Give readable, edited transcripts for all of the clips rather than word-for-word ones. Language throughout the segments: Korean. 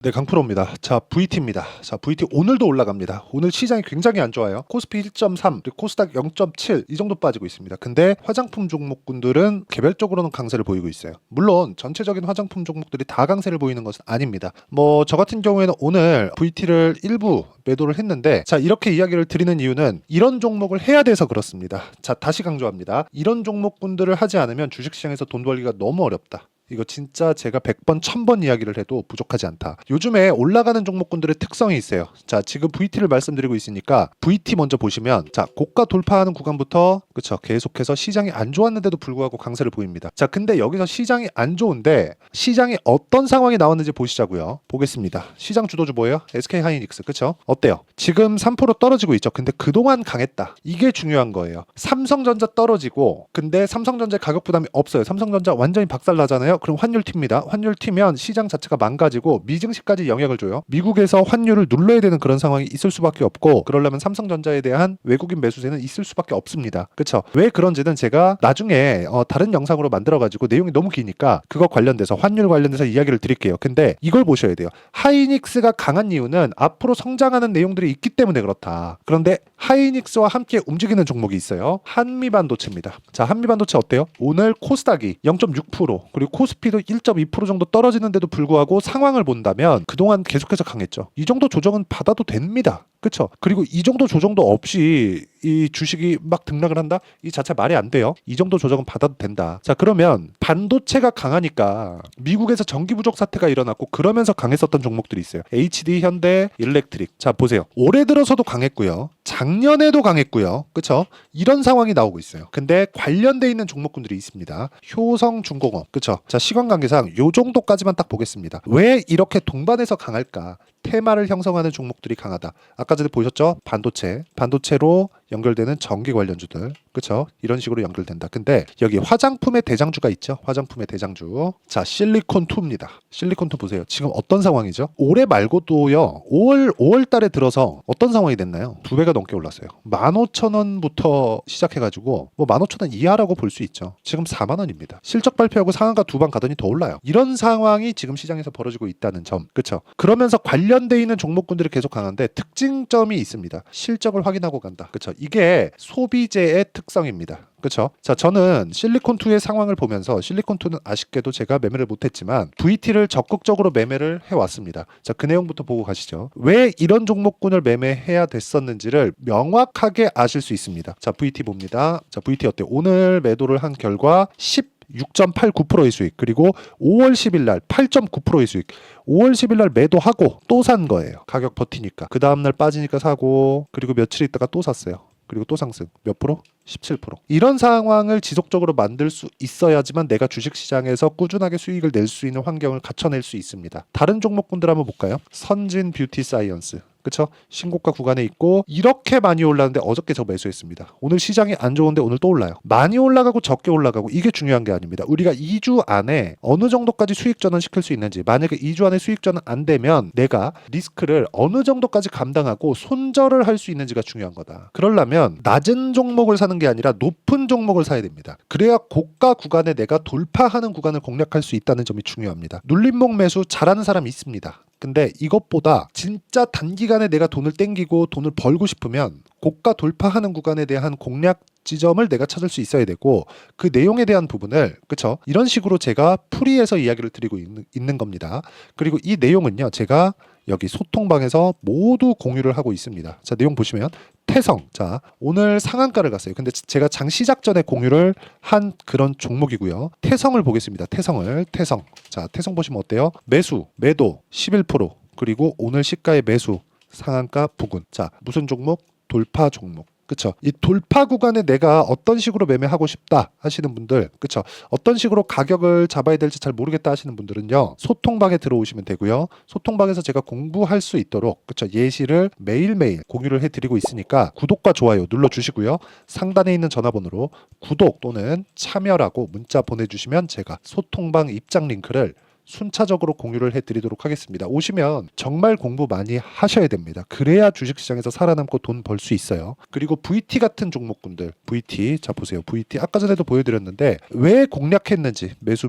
네, 강프로입니다. 자, VT입니다. 자, VT 오늘도 올라갑니다. 오늘 시장이 굉장히 안 좋아요. 코스피 1.3, 그리고 코스닥 0.7 이 정도 빠지고 있습니다. 근데 화장품 종목군들은 개별적으로는 강세를 보이고 있어요. 물론 전체적인 화장품 종목들이 다 강세를 보이는 것은 아닙니다. 저 같은 경우에는 오늘 VT를 일부 매도를 했는데, 자, 이렇게 이야기를 드리는 이유는 이런 종목을 해야 돼서 그렇습니다. 자, 다시 강조합니다. 이런 종목군들을 하지 않으면 주식시장에서 돈 벌기가 너무 어렵다. 이거 진짜 제가 100번, 1000번 이야기를 해도 부족하지 않다. 요즘에 올라가는 종목군들의 특성이 있어요. 자, 지금 VT를 말씀드리고 있으니까 VT 먼저 보시면, 자, 고가 돌파하는 구간부터 그쵸, 계속해서 시장이 안 좋았는데도 불구하고 강세를 보입니다. 자, 근데 여기서 시장이 안 좋은데 시장이 어떤 상황이 나왔는지 보시자고요. 보겠습니다. 시장 주도주 뭐예요? SK하이닉스, 그쵸? 어때요? 지금 3% 떨어지고 있죠. 근데 그동안 강했다. 이게 중요한 거예요. 삼성전자 떨어지고, 근데 삼성전자의 가격 부담이 없어요. 삼성전자 완전히 박살나잖아요. 그럼 환율 튑니다. 환율 튀면 시장 자체가 망가지고 미증시까지 영향을 줘요. 미국에서 환율을 눌러야 되는 그런 상황이 있을 수밖에 없고, 그러려면 삼성전자에 대한 외국인 매수세는 있을 수밖에 없습니다. 그쵸? 왜 그런지는 제가 나중에 다른 영상으로 만들어가지고 내용이 너무 기니까 그거 관련돼서 환율 관련돼서 이야기를 드릴게요. 근데 이걸 보셔야 돼요. 하이닉스가 강한 이유는 앞으로 성장하는 내용들이 있기 때문에 그렇다. 그런데 하이닉스와 함께 움직이는 종목이 있어요. 한미반도체입니다. 자, 한미반도체 어때요? 오늘 코스닥이 0.6%, 그리고 코스피도 1.2% 정도 떨어지는데도 불구하고 상황을 본다면 그동안 계속해서 강했죠. 이 정도 조정은 받아도 됩니다. 그쵸? 그리고 이 정도 조정도 없이 이 주식이 막 등락을 한다? 이 자체 말이 안 돼요. 이 정도 조정은 받아도 된다. 자, 그러면 반도체가 강하니까 미국에서 전기 부족 사태가 일어났고 그러면서 강했었던 종목들이 있어요. HD, 현대, 일렉트릭. 자, 보세요. 올해 들어서도 강했고요. 작년에도 강했고요. 그쵸? 이런 상황이 나오고 있어요. 근데 관련돼 있는 종목군들이 있습니다. 효성중공업. 그쵸? 자, 시간 관계상 요 정도까지만 딱 보겠습니다. 왜 이렇게 동반해서 강할까? 테마를 형성하는 종목들이 강하다. 아까 전에 보셨죠? 반도체로 연결되는 전기 관련주들. 그쵸? 이런 식으로 연결된다. 근데 여기 화장품의 대장주가 있죠? 화장품의 대장주. 자, 실리콘2입니다. 실리콘2 보세요. 지금 어떤 상황이죠? 올해 말고도요. 5월 달에 들어서 어떤 상황이 됐나요? 2배가 넘게 올랐어요. 15,000원부터 시작해가지고 15,000원 이하라고 볼 수 있죠. 지금 4만원입니다. 실적 발표하고 상한가 2번 가더니 더 올라요. 이런 상황이 지금 시장에서 벌어지고 있다는 점. 그쵸? 그러면서 관련돼 있는 종목군들이 계속 강한데 특징점이 있습니다. 실적을 확인하고 간다. 그쵸? 이게 소비재의 특성입니다. 그렇죠? 자, 저는 실리콘2의 상황을 보면서 실리콘2는 아쉽게도 제가 매매를 못했지만 VT를 적극적으로 매매를 해왔습니다. 자, 그 내용부터 보고 가시죠. 왜 이런 종목군을 매매해야 됐었는지를 명확하게 아실 수 있습니다. 자, VT 봅니다. 자, VT 어때요? 오늘 매도를 한 결과 6.89%의 수익, 그리고 5월 10일 날 8.9%의 수익. 5월 10일 날 매도하고 또 산 거예요. 가격 버티니까. 그 다음날 빠지니까 사고, 그리고 며칠 있다가 또 샀어요. 그리고 또 상승. 몇 프로? 17%. 이런 상황을 지속적으로 만들 수 있어야지만 내가 주식시장에서 꾸준하게 수익을 낼 수 있는 환경을 갖춰낼 수 있습니다. 다른 종목군들 한번 볼까요? 선진 뷰티 사이언스. 그쵸? 신고가 구간에 있고 이렇게 많이 올랐는데 어저께 저 매수했습니다. 오늘 시장이 안 좋은데 오늘 또 올라요. 많이 올라가고 적게 올라가고 이게 중요한 게 아닙니다. 우리가 2주 안에 어느 정도까지 수익 전환 시킬 수 있는지, 만약에 2주 안에 수익 전환 안 되면 내가 리스크를 어느 정도까지 감당하고 손절을 할 수 있는지가 중요한 거다. 그러려면 낮은 종목을 사는 게 아니라 높은 종목을 사야 됩니다. 그래야 고가 구간에 내가 돌파하는 구간을 공략할 수 있다는 점이 중요합니다. 눌림목 매수 잘하는 사람이 있습니다. 근데 이것보다 진짜 단기간에 내가 돈을 땡기고 돈을 벌고 싶으면 고가 돌파하는 구간에 대한 공략 지점을 내가 찾을 수 있어야 되고, 그 내용에 대한 부분을, 그쵸? 이런 식으로 제가 풀이해서 이야기를 드리고 있는 겁니다. 그리고 이 내용은요, 제가 여기 소통방에서 모두 공유를 하고 있습니다. 자, 내용 보시면 태성. 자, 오늘 상한가를 갔어요. 근데 제가 장 시작 전에 공유를 한 그런 종목이고요. 태성을 보겠습니다. 태성. 자, 태성 보시면 어때요? 매도 11%, 그리고 오늘 시가의 매수, 상한가 부근. 자, 무슨 종목? 돌파 종목. 그쵸? 이 돌파 구간에 내가 어떤 식으로 매매하고 싶다 하시는 분들, 그쵸? 어떤 식으로 가격을 잡아야 될지 잘 모르겠다 하시는 분들은요, 소통방에 들어오시면 되고요. 소통방에서 제가 공부할 수 있도록, 그쵸? 예시를 매일매일 공유를 해드리고 있으니까 구독과 좋아요 눌러주시고요. 상단에 있는 전화번호로 구독 또는 참여라고 문자 보내주시면 제가 소통방 입장 링크를 순차적으로 공유를 해드리도록 하겠습니다. 오시면 정말 공부 많이 하셔야 됩니다. 그래야 주식시장에서 살아남고 돈 벌 수 있어요. 그리고 VT 같은 종목군들, VT, 자 보세요. VT 아까 전에도 보여드렸는데 왜 공략했는지, 매수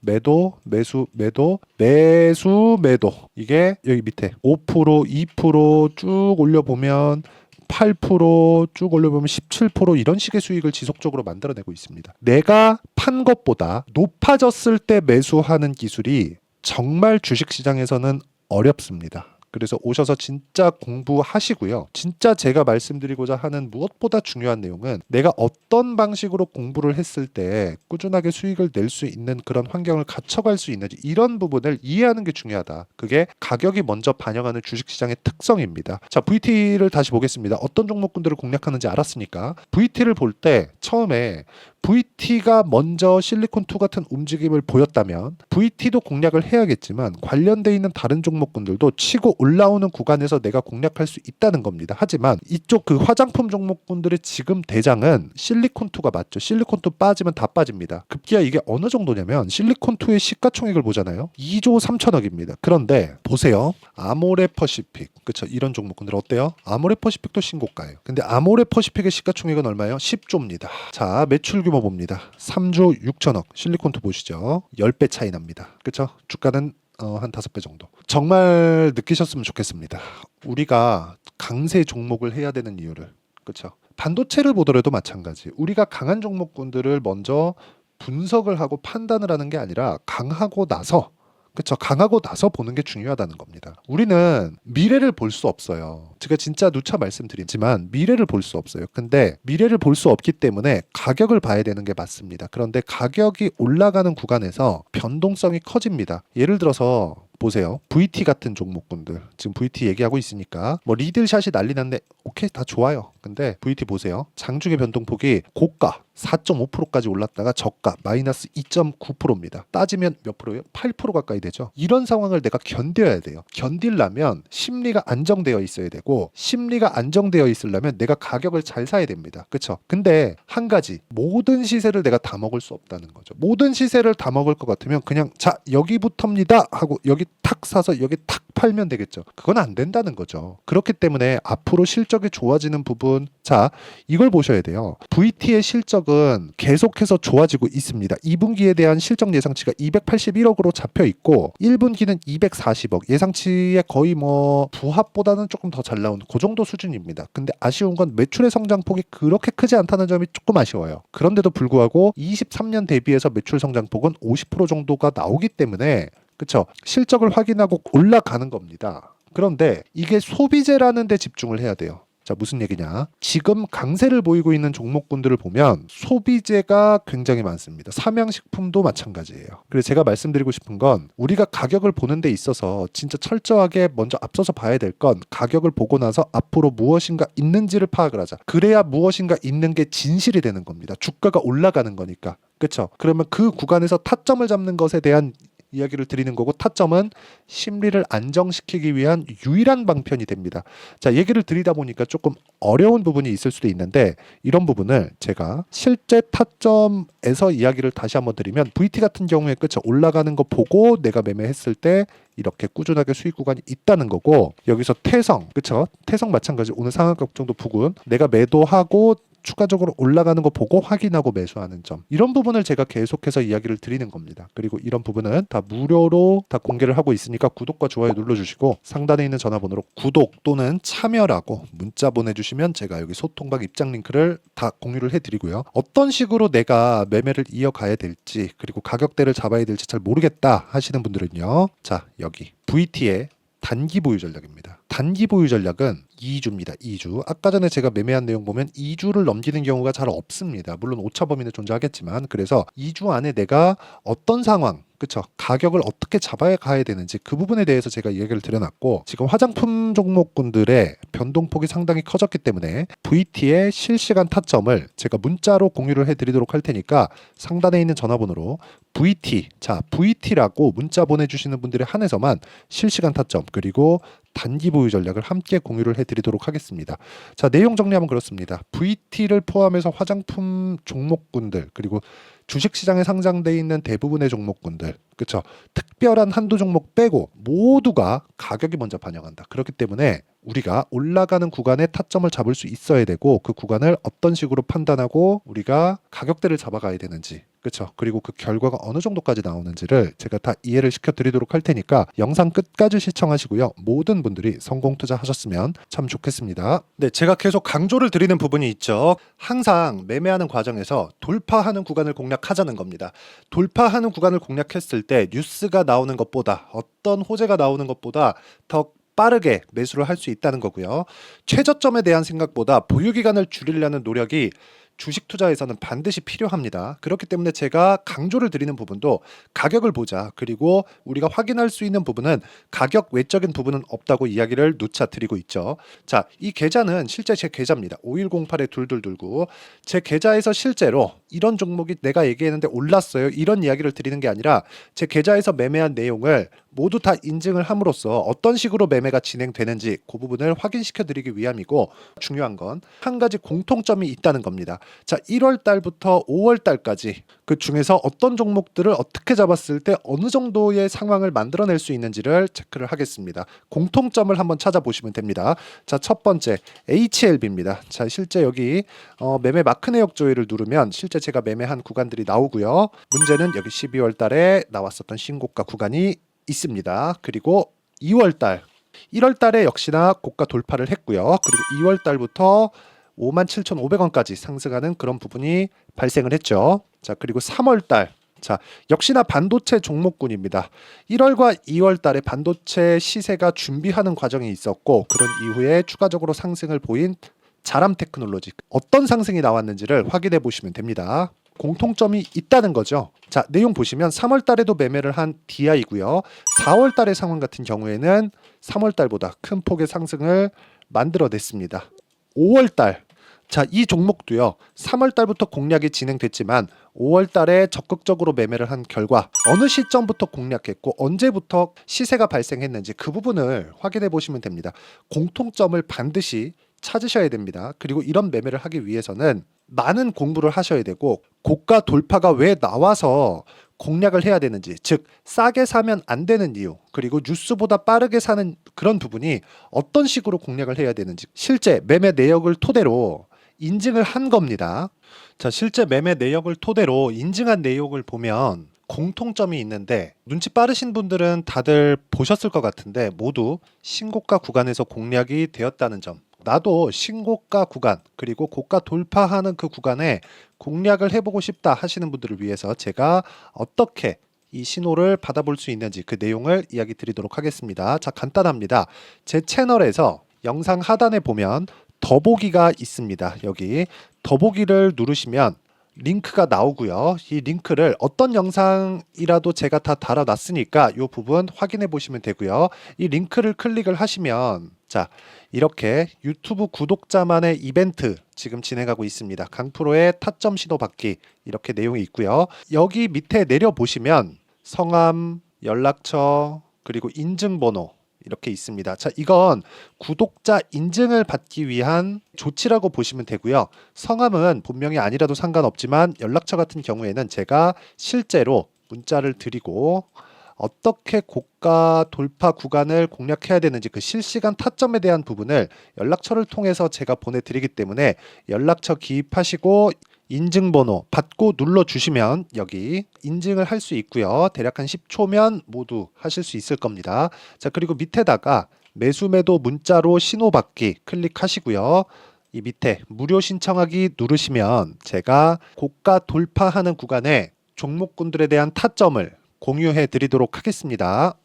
매도, 매수, 매도, 매수, 매도. 이게 여기 밑에 5%, 2%쭉 올려보면 8%쭉 올려보면 17% 이런 식의 수익을 지속적으로 만들어내고 있습니다. 내가 판 것보다 높아졌을 때 매수하는 기술이 정말 주식시장에서는 어렵습니다. 그래서 오셔서 진짜 공부하시고요. 진짜 제가 말씀드리고자 하는 무엇보다 중요한 내용은 내가 어떤 방식으로 공부를 했을 때 꾸준하게 수익을 낼 수 있는 그런 환경을 갖춰갈 수 있는지 이런 부분을 이해하는 게 중요하다. 그게 가격이 먼저 반영하는 주식시장의 특성입니다. 자, VT를 다시 보겠습니다. 어떤 종목군들을 공략하는지 알았으니까 VT를 볼 때 처음에 VT가 먼저 실리콘2 같은 움직임을 보였다면 VT도 공략을 해야겠지만 관련돼 있는 다른 종목군들도 치고 올라오는 구간에서 내가 공략할 수 있다는 겁니다. 하지만 이쪽 그 화장품 종목군들의 지금 대장은 실리콘2가 맞죠. 실리콘2 빠지면 다 빠집니다. 급기야 이게 어느 정도냐면 실리콘2의 시가총액을 보잖아요. 2조 3천억입니다. 그런데 보세요. 아모레퍼시픽. 그쵸. 이런 종목군들 어때요? 아모레퍼시픽도 신고가예요. 근데 아모레퍼시픽의 시가총액은 얼마예요? 10조입니다. 자, 매출 규모 봅니다. 3조 6천억. 실리콘2 보시죠. 10배 차이 납니다. 그쵸? 주가는 한 5배 정도. 정말 느끼셨으면 좋겠습니다. 우리가 강세 종목을 해야 되는 이유를. 그쵸? 반도체를 보더라도 마찬가지. 우리가 강한 종목군들을 먼저 분석을 하고 판단을 하는 게 아니라 강하고 나서 그쵸. 강하고 나서 보는 게 중요하다는 겁니다. 우리는 미래를 볼 수 없어요. 제가 진짜 누차 말씀드리지만 미래를 볼 수 없어요. 근데 미래를 볼 수 없기 때문에 가격을 봐야 되는 게 맞습니다. 그런데 가격이 올라가는 구간에서 변동성이 커집니다. 예를 들어서 보세요. VT 같은 종목군들. 지금 VT 얘기하고 있으니까 뭐 리들샷이 난리 났네. 오케이, 다 좋아요. 근데 VT 보세요. 장중의 변동폭이 고가 4.5%까지 올랐다가 저가 마이너스 2.9%입니다. 따지면 몇 프로예요? 8% 가까이 되죠. 이런 상황을 내가 견뎌야 돼요. 견디려면 심리가 안정되어 있어야 되고 심리가 안정되어 있으려면 내가 가격을 잘 사야 됩니다. 그렇죠? 근데 한 가지 모든 시세를 내가 다 먹을 수 없다는 거죠. 모든 시세를 다 먹을 것 같으면 그냥 자 여기부터입니다 하고 여기 탁 사서 여기 탁 팔면 되겠죠. 그건 안 된다는 거죠. 그렇기 때문에 앞으로 실적이 좋아지는 부분 자 이걸 보셔야 돼요. VT의 실적은 계속해서 좋아지고 있습니다. 2분기에 대한 실적 예상치가 281억으로 잡혀 있고 1분기는 240억 예상치에 거의 뭐 부합보다는 조금 더 잘 나오는 그 정도 수준입니다. 근데 아쉬운 건 매출의 성장폭이 그렇게 크지 않다는 점이 조금 아쉬워요. 그런데도 불구하고 23년 대비해서 매출 성장폭은 50% 정도가 나오기 때문에 그쵸? 실적을 확인하고 올라가는 겁니다. 그런데 이게 소비재라는 데 집중을 해야 돼요. 자, 무슨 얘기냐? 지금 강세를 보이고 있는 종목군들을 보면 소비재가 굉장히 많습니다. 삼양식품도 마찬가지예요. 그래서 제가 말씀드리고 싶은 건 우리가 가격을 보는 데 있어서 진짜 철저하게 먼저 앞서서 봐야 될 건 가격을 보고 나서 앞으로 무엇인가 있는지를 파악을 하자. 그래야 무엇인가 있는 게 진실이 되는 겁니다. 주가가 올라가는 거니까. 그렇죠? 그러면 그 구간에서 타점을 잡는 것에 대한 이야기를 드리는 거고 타점은 심리를 안정시키기 위한 유일한 방편이 됩니다. 자, 얘기를 드리다 보니까 조금 어려운 부분이 있을 수도 있는데 이런 부분을 제가 실제 타점에서 이야기를 다시 한번 드리면 VT 같은 경우에 그쵸 올라가는 거 보고 내가 매매했을 때 이렇게 꾸준하게 수익 구간이 있다는 거고 여기서 태성 그쵸 태성 마찬가지 오늘 상한가 정도 부근 내가 매도하고 추가적으로 올라가는 거 보고 확인하고 매수하는 점 이런 부분을 제가 계속해서 이야기를 드리는 겁니다. 그리고 이런 부분은 다 무료로 다 공개를 하고 있으니까 구독과 좋아요 눌러주시고 상단에 있는 전화번호로 구독 또는 참여라고 문자 보내주시면 제가 여기 소통방 입장 링크를 다 공유를 해드리고요. 어떤 식으로 내가 매매를 이어가야 될지 그리고 가격대를 잡아야 될지 잘 모르겠다 하시는 분들은요. 자 여기 VT의 단기 보유 전략입니다. 단기 보유 전략은 2주입니다. 2주. 아까 전에 제가 매매한 내용 보면 2주를 넘기는 경우가 잘 없습니다. 물론 오차 범위는 존재하겠지만 그래서 2주 안에 내가 어떤 상황 그쵸 가격을 어떻게 잡아야 가야 되는지 그 부분에 대해서 제가 얘기를 드려놨고 지금 화장품 종목군들의 변동폭이 상당히 커졌기 때문에 VT의 실시간 타점을 제가 문자로 공유를 해드리도록 할 테니까 상단에 있는 전화번호로 VT 자 VT라고 문자 보내주시는 분들에 한해서만 실시간 타점 그리고 단기 보유 전략을 함께 공유를 해드리도록 하겠습니다. 자 내용 정리하면 그렇습니다. VT를 포함해서 화장품 종목군들 그리고 주식시장에 상장돼 있는 대부분의 종목군들 그쵸 특별한 한두 종목 빼고 모두가 가격이 먼저 반영한다. 그렇기 때문에 우리가 올라가는 구간에 타점을 잡을 수 있어야 되고 그 구간을 어떤 식으로 판단하고 우리가 가격대를 잡아가야 되는지, 그렇죠? 그리고 그 결과가 어느 정도까지 나오는지를 제가 다 이해를 시켜드리도록 할 테니까 영상 끝까지 시청하시고요. 모든 분들이 성공 투자하셨으면 참 좋겠습니다. 네, 제가 계속 강조를 드리는 부분이 있죠. 항상 매매하는 과정에서 돌파하는 구간을 공략하자는 겁니다. 돌파하는 구간을 공략했을 때 뉴스가 나오는 것보다, 어떤 호재가 나오는 것보다 더 빠르게 매수를 할 수 있다는 거고요. 최저점에 대한 생각보다 보유기간을 줄이려는 노력이 주식 투자에서는 반드시 필요합니다. 그렇기 때문에 제가 강조를 드리는 부분도 가격을 보자. 그리고 우리가 확인할 수 있는 부분은 가격 외적인 부분은 없다고 이야기를 누차 드리고 있죠. 자, 이 계좌는 실제 제 계좌입니다. 5108-2229. 제 계좌에서 실제로 이런 종목이 내가 얘기했는데 올랐어요. 이런 이야기를 드리는 게 아니라 제 계좌에서 매매한 내용을 모두 다 인증을 함으로써 어떤 식으로 매매가 진행되는지 그 부분을 확인시켜 드리기 위함이고, 중요한 건 한 가지 공통점이 있다는 겁니다. 자, 1월 달부터 5월 달까지 그 중에서 어떤 종목들을 어떻게 잡았을 때 어느 정도의 상황을 만들어낼 수 있는지를 체크를 하겠습니다. 공통점을 한번 찾아보시면 됩니다. 자, 첫 번째 HLB입니다. 자, 실제 여기 매매 마크 내역 조회를 누르면 실제 제가 매매한 구간들이 나오고요. 문제는 여기 12월 달에 나왔었던 신고가 구간이 있습니다. 그리고 2월 달, 1월 달에 역시나 고가 돌파를 했고요. 그리고 2월 달부터 57,500원까지 상승하는 그런 부분이 발생을 했죠. 자, 그리고 3월 달, 자, 역시나 반도체 종목군입니다. 1월과 2월 달에 반도체 시세가 준비하는 과정이 있었고, 그런 이후에 추가적으로 상승을 보인 자람 테크놀로지, 어떤 상승이 나왔는지를 확인해 보시면 됩니다. 공통점이 있다는 거죠. 자, 내용 보시면 3월 달에도 매매를 한 DI고요. 4월 달의 상황 같은 경우에는 3월 달보다 큰 폭의 상승을 만들어냈습니다. 5월 달, 자, 이 종목도요. 3월 달부터 공략이 진행됐지만 5월 달에 적극적으로 매매를 한 결과 어느 시점부터 공략했고 언제부터 시세가 발생했는지 그 부분을 확인해 보시면 됩니다. 공통점을 반드시 찾으셔야 됩니다. 그리고 이런 매매를 하기 위해서는 많은 공부를 하셔야 되고, 고가 돌파가 왜 나와서 공략을 해야 되는지, 즉 싸게 사면 안 되는 이유, 그리고 뉴스보다 빠르게 사는 그런 부분이 어떤 식으로 공략을 해야 되는지 실제 매매 내역을 토대로 인증을 한 겁니다. 자, 실제 매매 내역을 토대로 인증한 내용을 보면 공통점이 있는데, 눈치 빠르신 분들은 다들 보셨을 것 같은데 모두 신고가 구간에서 공략이 되었다는 점, 나도 신고가 구간 그리고 고가 돌파하는 그 구간에 공략을 해보고 싶다 하시는 분들을 위해서 제가 어떻게 이 신호를 받아볼 수 있는지 그 내용을 이야기 드리도록 하겠습니다. 자, 간단합니다. 제 채널에서 영상 하단에 보면 더보기가 있습니다. 여기 더보기를 누르시면 링크가 나오고요. 이 링크를 어떤 영상이라도 제가 다 달아놨으니까 이 부분 확인해 보시면 되고요. 이 링크를 클릭을 하시면, 자, 이렇게 유튜브 구독자만의 이벤트 지금 진행하고 있습니다. 강프로의 타점 신호 받기, 이렇게 내용이 있고요. 여기 밑에 내려보시면 성함, 연락처, 그리고 인증번호 이렇게 있습니다. 자, 이건 구독자 인증을 받기 위한 조치라고 보시면 되고요. 성함은 본명이 아니라도 상관없지만 연락처 같은 경우에는 제가 실제로 문자를 드리고 어떻게 고가 돌파 구간을 공략해야 되는지 그 실시간 타점에 대한 부분을 연락처를 통해서 제가 보내드리기 때문에 연락처 기입하시고 인증번호 받고 눌러주시면 여기 인증을 할 수 있고요. 대략 한 10초면 모두 하실 수 있을 겁니다. 자, 그리고 밑에다가 매수 매도 문자로 신호받기 클릭하시고요. 이 밑에 무료 신청하기 누르시면 제가 고가 돌파하는 구간에 종목군들에 대한 타점을 공유해 드리도록 하겠습니다.